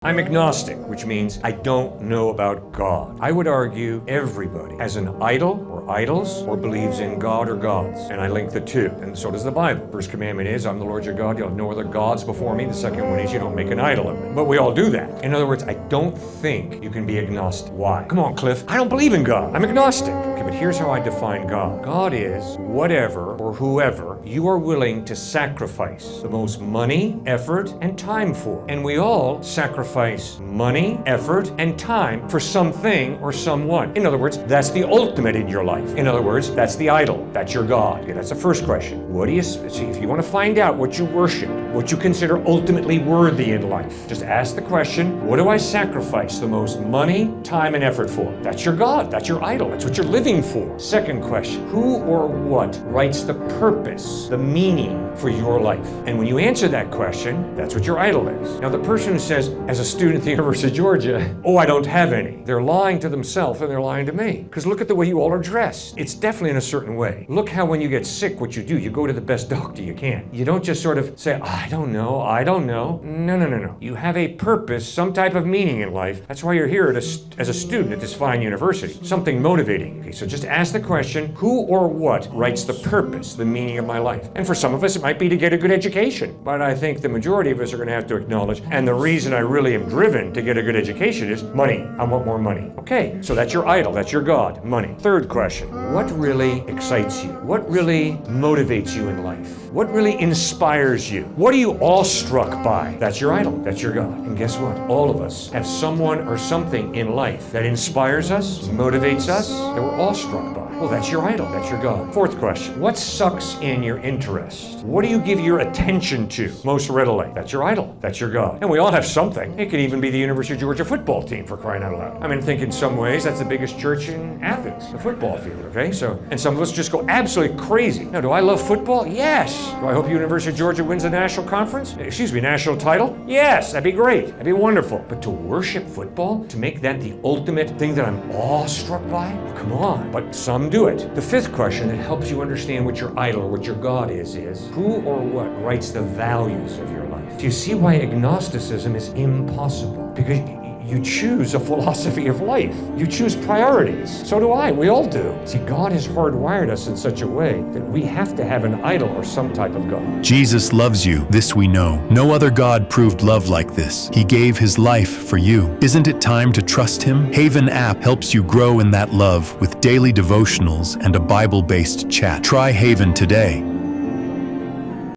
I'm agnostic, which means I don't know about God. I would argue everybody has an idol or idols or believes in God or gods, and I link the two, and so does the Bible. First commandment is, I'm the Lord your God, you'll have no other gods before me. The second one is, you don't make an idol of it. But we all do that. In other words, I don't think you can be agnostic. Why? Come on, Cliff. I don't believe in God. I'm agnostic. Okay, but here's how I define God. God is whatever or whoever you are willing to sacrifice the most money, effort, and time for. And we all sacrifice money, effort, and time for something or someone. In other words, that's the ultimate in your life. In other words, that's the idol. That's your God. Okay, that's the first question. What do you see? If you want to find out what you worship, what you consider ultimately worthy in life, just ask the question, what do I sacrifice the most money, time, and effort for? That's your God. That's your idol. That's what you're living for. Second question, who or what writes the purpose, the meaning for your life? And when you answer that question, that's what your idol is. Now, the person who says, as a student at the University of Georgia, oh, I don't have any, they're lying to themselves and they're lying to me. Because look at the way you all are dressed. It's definitely in a certain way. Look how when you get sick, what you do, you go to the best doctor you can. You don't just sort of say, I don't know. No. You have a purpose, some type of meaning in life. That's why you're here as a student at this fine university. Something motivating. Okay, so just ask the question, who or what writes the purpose, the meaning of my life? And for some of us, it might be to get a good education. But I think the majority of us are going to have to acknowledge, and the reason I really am driven to get a good education is money. I want more money. Okay, so that's your idol. That's your God, money. Third question, what really excites you? What really motivates you in life? What really inspires you? What are you awestruck by? That's your idol. That's your God. And guess what? All of us have someone or something in life that inspires us, motivates us, that we're awestruck by. Well, that's your idol. That's your God. Fourth question, what sucks in your interest? What do you give your attention to most readily? That's your idol. That's your God. And we all have something. It could even be the University of Georgia football team, for crying out loud. I mean, think in some ways that's the biggest church in Athens, the football field, okay? So, and some of us just go absolutely crazy. Now, do I love football? Yes. Do I hope University of Georgia wins the national conference? National title? Yes, that'd be great. That'd be wonderful. But to worship football, to make that the ultimate thing that I'm awestruck by? Well, come on. But some do it. The fifth question that helps you understand what your idol, what your God is who or what writes the values of your life? Do you see why agnosticism is impossible? Because you choose a philosophy of life. You choose priorities. So do I. We all do. See, God has hardwired us in such a way that we have to have an idol or some type of God. Jesus loves you, this we know. No other God proved love like this. He gave his life for you. Isn't it time to trust him? Haven app helps you grow in that love with daily devotionals and a Bible-based chat. Try Haven today.